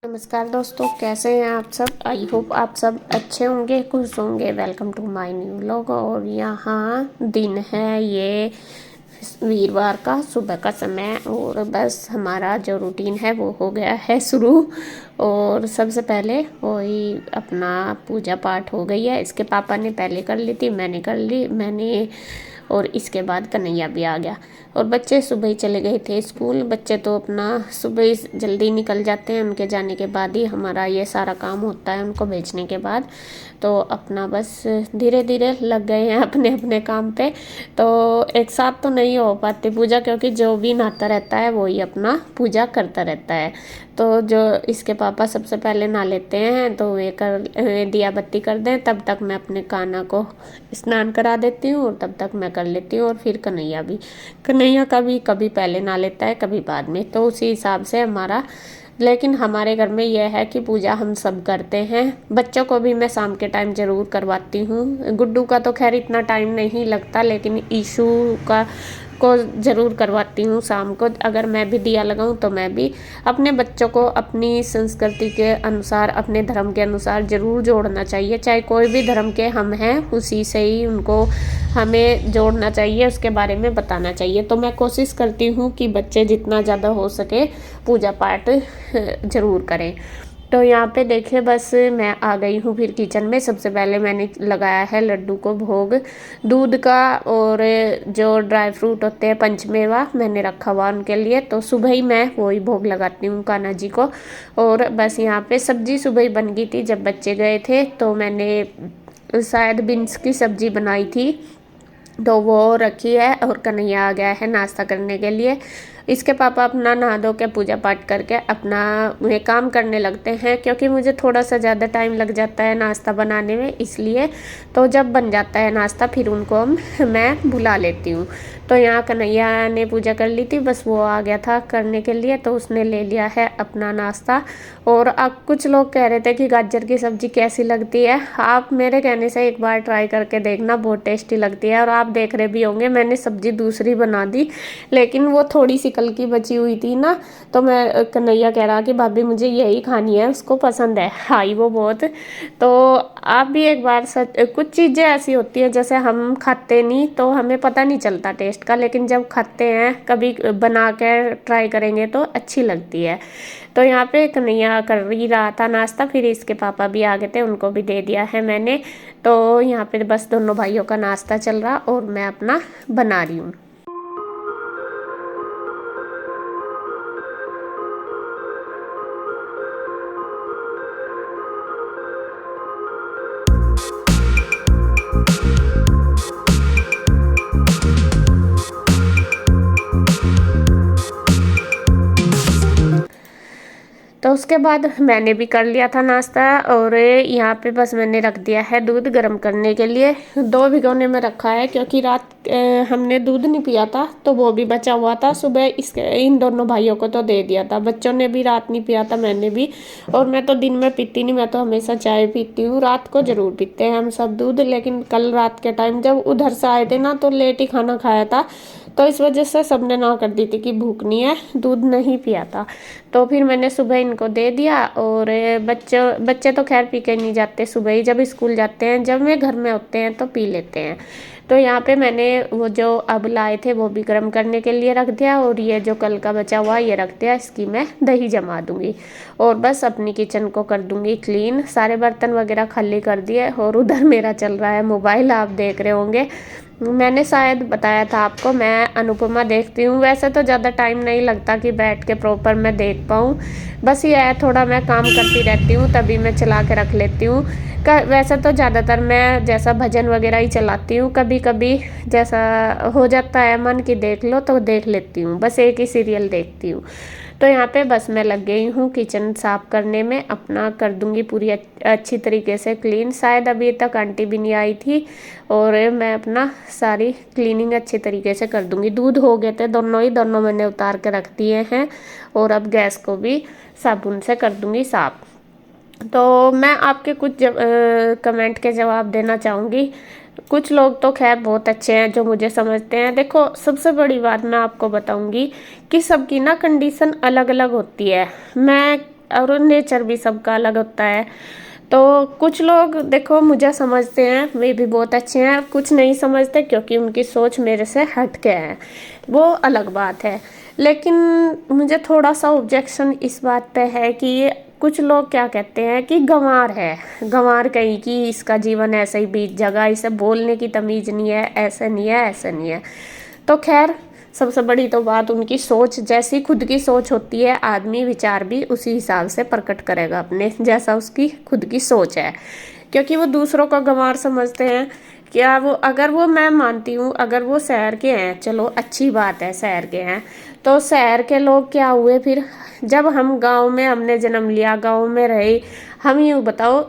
नमस्कार दोस्तों, कैसे हैं आप सब। आई होप आप सब अच्छे होंगे, खुश होंगे। Welcome to my new vlog. और यहाँ दिन है ये वीरवार का सुबह का समय, और बस हमारा जो रूटीन है वो हो गया है शुरू। और सबसे पहले वही अपना पूजा पाठ हो गई है। इसके पापा ने पहले कर ली थी, मैंने कर ली और इसके बाद कन्हैया भी आ गया। और बच्चे सुबह ही चले गए थे स्कूल। बच्चे तो अपना सुबह ही जल्दी निकल जाते हैं, उनके जाने के बाद ही हमारा ये सारा काम होता है, उनको भेजने के बाद। तो अपना बस धीरे धीरे लग गए हैं अपने अपने काम पे। तो एक साथ तो नहीं हो पाती पूजा, क्योंकि जो भी नहाता रहता है वही अपना पूजा करता रहता है। तो जो इसके पापा सबसे पहले नहा लेते हैं, तो वे दिया बत्ती कर दें, तब तक मैं अपने कान्हा को स्नान करा देती हूँ और तब तक मैं कर लेती हूँ। और फिर कन्हैया का भी कभी पहले नहा लेता है, कभी बाद में, तो उसी हिसाब से हमारा। लेकिन हमारे घर में यह है कि पूजा हम सब करते हैं। बच्चों को भी मैं शाम के टाइम ज़रूर करवाती हूँ। गुड्डू का तो खैर इतना टाइम नहीं लगता, लेकिन ईशू को ज़रूर करवाती हूँ शाम को। अगर मैं भी दिया लगाऊँ तो मैं भी अपने बच्चों को अपनी संस्कृति के अनुसार, अपने धर्म के अनुसार ज़रूर जोड़ना चाहिए। चाहे कोई भी धर्म के हम हैं, उसी से ही उनको हमें जोड़ना चाहिए, उसके बारे में बताना चाहिए। तो मैं कोशिश करती हूँ कि बच्चे जितना ज़्यादा हो सके पूजा पाठ ज़रूर करें। तो यहाँ पे देखिए, बस मैं आ गई हूँ फिर किचन में। सबसे पहले मैंने लगाया है लड्डू को भोग दूध का, और जो ड्राई फ्रूट होते हैं पंचमेवा मैंने रखा हुआ उनके लिए। तो सुबह ही मैं वही भोग लगाती हूँ कान्हा जी को। और बस यहाँ पे सब्जी सुबह ही बन गई थी जब बच्चे गए थे, तो मैंने शायद बीन्स की सब्जी बनाई थी, तो वो रखी है। और कन्हैया आ गया है नाश्ता करने के लिए। इसके पापा अपना नहा धो के पूजा पाठ करके अपना वे काम करने लगते हैं, क्योंकि मुझे थोड़ा सा ज़्यादा टाइम लग जाता है नाश्ता बनाने में, इसलिए। तो जब बन जाता है नाश्ता फिर उनको मैं बुला लेती हूँ। तो यहाँ कन्हैया ने पूजा कर ली थी, बस वो आ गया था करने के लिए, तो उसने ले लिया है अपना नाश्ता। और अब कुछ लोग कह रहे थे कि गाजर की सब्ज़ी कैसी लगती है। आप मेरे कहने से एक बार ट्राई करके देखना, बहुत टेस्टी लगती है। और आप देख रहे भी होंगे मैंने सब्ज़ी दूसरी बना दी, लेकिन वो थोड़ी सी कल की बची हुई थी ना, तो मैं कन्हैया कह रहा कि भाभी मुझे यही खानी है, उसको पसंद है, खाई वो बहुत। तो आप भी एक बार कुछ चीज़ें ऐसी होती हैं जैसे हम खाते नहीं तो हमें पता नहीं चलता टेस्ट का, लेकिन जब खाते हैं कभी बना के ट्राई करेंगे तो अच्छी लगती है। तो यहाँ पे कन्हैया कर ही रहा था नाश्ता, फिर इसके पापा भी आ गए थे, उनको भी दे दिया है मैंने। तो यहाँ पे बस दोनों भाइयों का नाश्ता चल रहा और मैं अपना बना रही हूँ। तो उसके बाद मैंने भी कर लिया था नाश्ता, और यहाँ पे बस मैंने रख दिया है दूध गर्म करने के लिए। 2 भिगोने में रखा है, क्योंकि रात हमने दूध नहीं पिया था, तो वो भी बचा हुआ था। सुबह इन दोनों भाइयों को तो दे दिया था, बच्चों ने भी रात नहीं पिया था, मैंने भी। और मैं तो दिन में पीती नहीं, मैं तो हमेशा चाय पीती हूँ। रात को ज़रूर पीते हैं हम सब दूध, लेकिन कल रात के टाइम जब उधर से आए थे ना, तो लेट ही खाना खाया था, तो इस वजह से सबने ना कर दी थी कि भूख नहीं है, दूध नहीं पिया था। तो फिर मैंने सुबह इनको दे दिया। और बच्चे तो खैर पी के नहीं जाते सुबह ही, जब स्कूल जाते हैं, जब वे घर में होते हैं तो पी लेते हैं। तो यहाँ पे मैंने वो जो अब लाए थे वो भी गर्म करने के लिए रख दिया, और ये जो कल का बचा हुआ ये रख दिया, इसकी मैं दही जमा दूंगी। और बस अपनी किचन को कर दूंगी क्लीन, सारे बर्तन वगैरह खाली कर दिए। और उधर मेरा चल रहा है मोबाइल, आप देख रहे होंगे। मैंने शायद बताया था आपको, मैं अनुपमा देखती हूँ। वैसे तो ज़्यादा टाइम नहीं लगता कि बैठ के प्रॉपर मैं देख पाऊँ, बस ये है थोड़ा मैं काम करती रहती हूँ तभी मैं चला के रख लेती हूँ। वैसे तो ज़्यादातर मैं जैसा भजन वगैरह ही चलाती हूँ, कभी कभी जैसा हो जाता है मन की देख लो तो देख लेती हूँ, बस एक ही सीरियल देखती हूँ। तो यहाँ पे बस मैं लग गई हूँ किचन साफ़ करने में, अपना कर दूँगी पूरी अच्छी तरीके से क्लीन। शायद अभी तक आंटी भी नहीं आई थी, और मैं अपना सारी क्लीनिंग अच्छी तरीके से कर दूँगी। दूध हो गए थे दोनों मैंने उतार के रख दिए हैं, और अब गैस को भी साबुन से कर दूँगी साफ़। तो मैं आपके कुछ कमेंट के जवाब देना चाहूँगी। कुछ लोग तो खैर बहुत अच्छे हैं जो मुझे समझते हैं। देखो, सबसे बड़ी बात मैं आपको बताऊंगी कि सबकी ना कंडीशन अलग अलग होती है। मैं और नेचर भी सबका अलग होता है। तो कुछ लोग देखो मुझे समझते हैं, वे भी बहुत अच्छे हैं, कुछ नहीं समझते क्योंकि उनकी सोच मेरे से हट के है, वो अलग बात है। लेकिन मुझे थोड़ा सा ऑब्जेक्शन इस बात पे है कि कुछ लोग क्या कहते हैं कि गंवार है, गंवार कहीं की, इसका जीवन ऐसे ही बीत जाएगा, इसे बोलने की तमीज नहीं है, ऐसे नहीं है, ऐसे नहीं है। तो खैर, सबसे बड़ी तो बात उनकी सोच, जैसी खुद की सोच होती है आदमी विचार भी उसी हिसाब से प्रकट करेगा अपने, जैसा उसकी खुद की सोच है। क्योंकि वो दूसरों को गंवार समझते हैं, क्या वो, अगर वो, मैं मानती हूँ अगर वो शहर के हैं, चलो अच्छी बात है शहर के हैं, तो शहर के लोग क्या हुए फिर, जब हम गांव में हमने जन्म लिया, गांव में रहे, हम यूँ बताओ,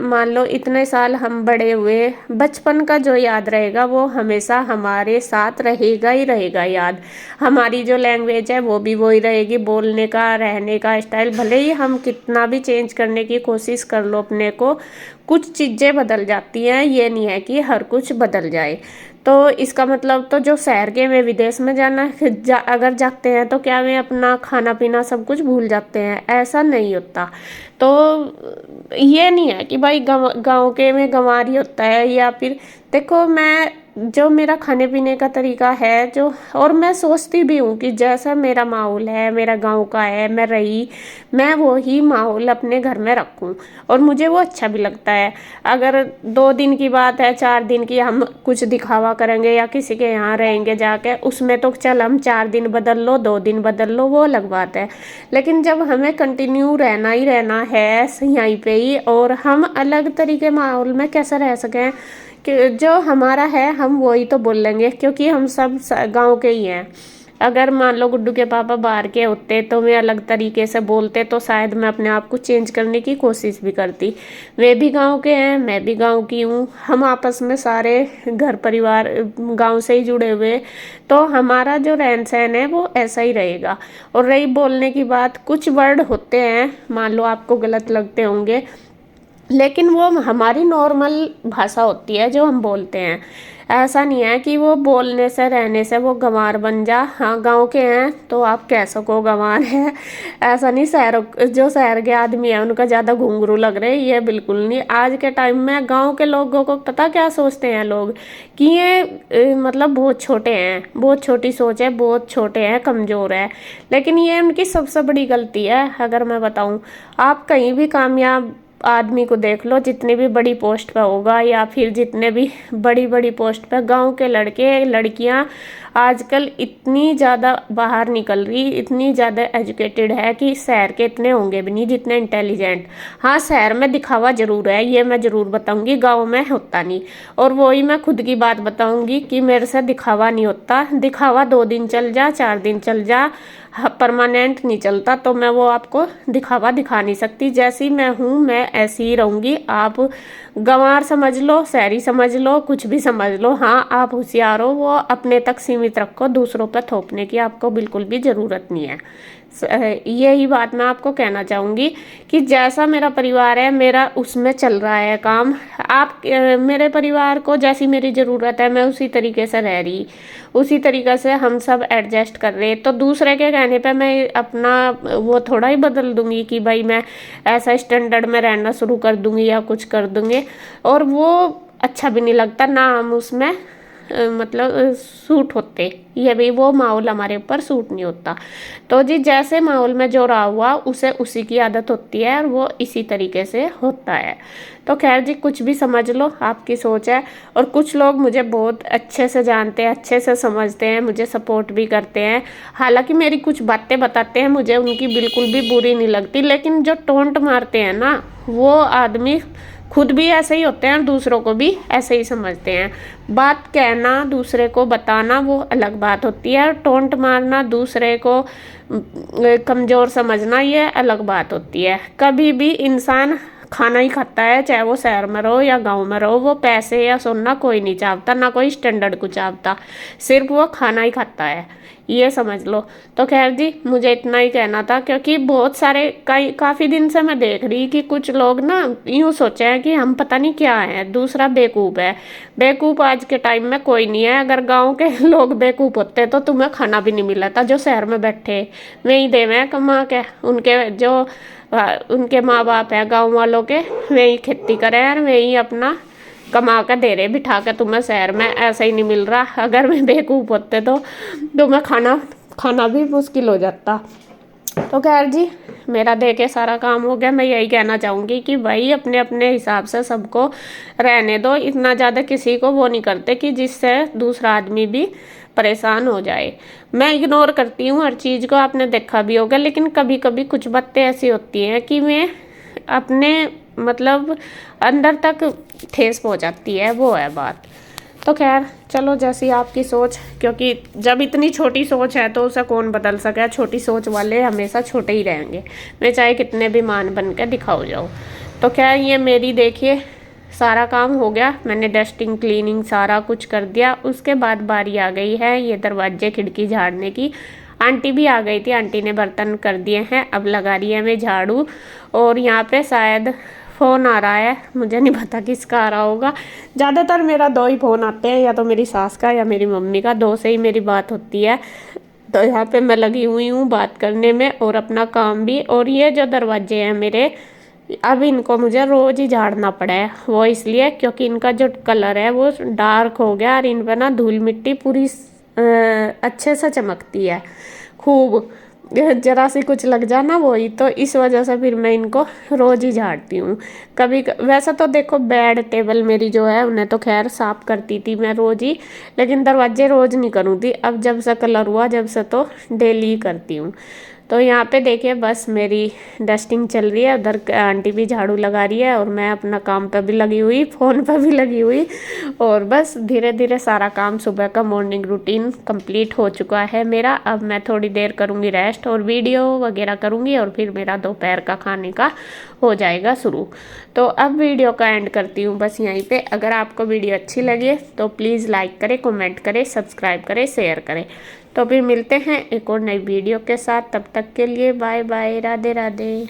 मान लो इतने साल हम बड़े हुए, बचपन का जो याद रहेगा वो हमेशा हमारे साथ रहेगा ही रहेगा याद। हमारी जो लैंग्वेज है वो भी वही रहेगी, बोलने का, रहने का स्टाइल, भले ही हम कितना भी चेंज करने की कोशिश कर लो अपने को, कुछ चीज़ें बदल जाती हैं, ये नहीं है कि हर कुछ बदल जाए। तो इसका मतलब तो जो शहर के वे विदेश में अगर जाते हैं तो क्या वे अपना खाना पीना सब कुछ भूल जाते हैं? ऐसा नहीं होता। तो ये नहीं है कि भाई गांव के में गंवारी होता है, या फिर देखो मैं, जो मेरा खाने पीने का तरीका है जो, और मैं सोचती भी हूँ कि जैसा मेरा माहौल है, मेरा गांव का है, मैं वो ही माहौल अपने घर में रखूँ, और मुझे वो अच्छा भी लगता है। अगर 2 दिन की बात है, 4 दिन की, हम कुछ दिखावा करेंगे या किसी के यहाँ रहेंगे जाके, उसमें तो चल हम 4 दिन बदल लो, 2 दिन बदल लो, वो अलग बात है। लेकिन जब हमें कंटिन्यू रहना ही रहना है यहीं पे ही, और हम अलग तरीके माहौल में कैसे रह सकें, कि जो हमारा है हम वही तो बोल लेंगे, क्योंकि हम सब गांव के ही हैं। अगर मान लो गुड्डू के पापा बाहर के होते तो वे अलग तरीके से बोलते, तो शायद मैं अपने आप को चेंज करने की कोशिश भी करती। वे भी गांव के हैं, मैं भी गांव की हूँ, हम आपस में सारे घर परिवार गांव से ही जुड़े हुए, तो हमारा जो रहन सहन है वो ऐसा ही रहेगा। और रही बोलने की बात, कुछ वर्ड होते हैं मान लो आपको गलत लगते होंगे, लेकिन वो हमारी नॉर्मल भाषा होती है जो हम बोलते हैं। ऐसा नहीं है कि वो बोलने से रहने से वो गंवार बन जा। हाँ, गांव के हैं तो आप कह सको गंवार है, ऐसा नहीं। जो शहर के आदमी है उनका ज़्यादा घुंघरू लग रहे, ये बिल्कुल नहीं। आज के टाइम में गांव के लोगों को पता क्या सोचते हैं लोग, कि ये मतलब बहुत छोटे हैं, बहुत छोटी सोच है, बहुत छोटे हैं, कमज़ोर है। लेकिन ये उनकी सबसे बड़ी गलती है। अगर मैं बताऊँ, आप कहीं भी कामयाब आदमी को देख लो, जितनी भी बड़ी पोस्ट पे होगा, या फिर जितने भी बड़ी बड़ी पोस्ट पे, गांव के लड़के लड़कियां आजकल इतनी ज़्यादा बाहर निकल रही, इतनी ज़्यादा एजुकेटेड है कि शहर के इतने होंगे भी नहीं जितने इंटेलिजेंट। हाँ, शहर में दिखावा जरूर है, ये मैं ज़रूर बताऊंगी, गांव में होता नहीं। और वही मैं खुद की बात बताऊंगी कि मेरे से दिखावा नहीं होता। दिखावा 2 दिन चल जा, 4 दिन चल जा, परमानेंट नहीं चलता। तो मैं वो आपको दिखावा दिखा नहीं सकती। जैसी मैं हूँ मैं ऐसी ही रहूँगी। आप गंवार समझ लो, शहरी समझ लो, कुछ भी समझ लो, हाँ आप होशियार हो, वो अपने तक सीमित रखो, दूसरों पर थोपने की आपको बिल्कुल भी ज़रूरत नहीं है। यही बात मैं आपको कहना चाहूँगी कि जैसा मेरा परिवार है, मेरा उसमें चल रहा है काम। आप मेरे परिवार को जैसी मेरी ज़रूरत है, मैं उसी तरीके से रह रही, उसी तरीके से हम सब एडजस्ट कर रहे। तो दूसरे के कहने पे मैं अपना वो थोड़ा ही बदल दूंगी कि भाई मैं ऐसा स्टैंडर्ड में रहना शुरू कर दूंगी या कुछ कर दूंगी, और वो अच्छा भी नहीं लगता ना। हम उसमें मतलब सूट होते, ये भी वो माहौल हमारे ऊपर सूट नहीं होता। तो जी, जैसे माहौल में जो रहा हुआ उसे उसी की आदत होती है, और वो इसी तरीके से होता है। तो खैर जी, कुछ भी समझ लो, आपकी सोच है। और कुछ लोग मुझे बहुत अच्छे से जानते हैं, अच्छे से समझते हैं, मुझे सपोर्ट भी करते हैं। हालांकि मेरी कुछ बातें बताते हैं, मुझे उनकी बिल्कुल भी बुरी नहीं लगती। लेकिन जो टोंट मारते हैं ना, वो आदमी खुद भी ऐसे ही होते हैं और दूसरों को भी ऐसे ही समझते हैं। बात कहना, दूसरे को बताना, वो अलग बात होती है। और टोंट मारना, दूसरे को कमज़ोर समझना, ये अलग बात होती है। कभी भी इंसान खाना ही खाता है, चाहे वो शहर में रहो या गांव में रहो। वो पैसे या सोना कोई नहीं चाहता, ना कोई स्टैंडर्ड को चाहता, सिर्फ वो खाना ही खाता है, ये समझ लो। तो खैर जी, मुझे इतना ही कहना था, क्योंकि बहुत सारे काफ़ी दिन से मैं देख रही कि कुछ लोग ना यूँ सोचे हैं कि हम पता नहीं क्या है, दूसरा बेवकूफ़ है। बेवकूफ़ आज के टाइम में कोई नहीं है। अगर गांव के लोग बेवकूफ़ होते तो तुम्हें खाना भी नहीं मिला था। जो शहर में बैठे वही देवे कमा के, उनके जो उनके माँ बाप है गाँव वालों के, वही खेती करे और वही अपना कमा कर दे रहे, बिठा कर तुम्हें शहर में ऐसा ही नहीं मिल रहा। अगर मैं बेवकूफ़ होते तो मैं खाना भी मुश्किल हो जाता। तो खैर जी, मेरा देखे सारा काम हो गया। मैं यही कहना चाहूँगी कि भाई अपने अपने हिसाब से सबको रहने दो, इतना ज़्यादा किसी को वो नहीं करते कि जिससे दूसरा आदमी भी परेशान हो जाए। मैं इग्नोर करती हूँ हर चीज़ को, आपने देखा भी होगा, लेकिन कभी कभी कुछ बातें ऐसी होती हैं कि मैं अपने मतलब अंदर तक ठेस पहुँचाती है, वो है बात। तो खैर चलो, जैसी आपकी सोच, क्योंकि जब इतनी छोटी सोच है तो उसे कौन बदल सके। छोटी सोच वाले हमेशा छोटे ही रहेंगे, मैं चाहे कितने भी मान बन के दिखाओ जाओ। तो खैर ये मेरी देखिए सारा काम हो गया, मैंने डस्टिंग क्लीनिंग सारा कुछ कर दिया। उसके बाद बारी आ गई है ये दरवाजे खिड़की झाड़ने की। आंटी भी आ गई थी, आंटी ने बर्तन कर दिए हैं, अब लगा रही है मैं झाड़ू। और यहाँ पे शायद फ़ोन आ रहा है, मुझे नहीं पता किसका आ रहा होगा। ज़्यादातर मेरा दो ही फ़ोन आते हैं, या तो मेरी सास का या मेरी मम्मी का, दो से ही मेरी बात होती है। तो यहाँ पे मैं लगी हुई हूँ बात करने में और अपना काम भी। और ये जो दरवाजे हैं मेरे, अब इनको मुझे रोज़ ही झाड़ना पड़ा है। वो इसलिए क्योंकि इनका जो कलर है वो डार्क हो गया और इन पर ना धूल मिट्टी पूरी अच्छे से चमकती है खूब। जरा सी कुछ लग जाना वही, तो इस वजह से फिर मैं इनको रोज़ ही झाड़ती हूँ। वैसे तो देखो बेड टेबल मेरी जो है उन्हें तो खैर साफ करती थी मैं रोज़ ही, लेकिन दरवाजे रोज़ नहीं करूँ थी। अब जब से कलर हुआ जब से तो डेली ही करती हूँ। तो यहाँ पे देखिए बस मेरी डस्टिंग चल रही है, उधर आंटी भी झाड़ू लगा रही है और मैं अपना काम पे भी लगी हुई, फ़ोन पे भी लगी हुई। और बस धीरे धीरे सारा काम, सुबह का मॉर्निंग रूटीन कंप्लीट हो चुका है मेरा। अब मैं थोड़ी देर करूँगी रेस्ट और वीडियो वगैरह करूँगी और फिर मेरा दोपहर का खाने का हो जाएगा शुरू। तो अब वीडियो का एंड करती हूँ बस यहीं पे। अगर आपको वीडियो अच्छी लगे तो प्लीज़ लाइक करें, कमेंट करें, सब्सक्राइब करें, शेयर करें। तो फिर मिलते हैं एक और नई वीडियो के साथ, तब तक के लिए बाय बाय, राधे राधे।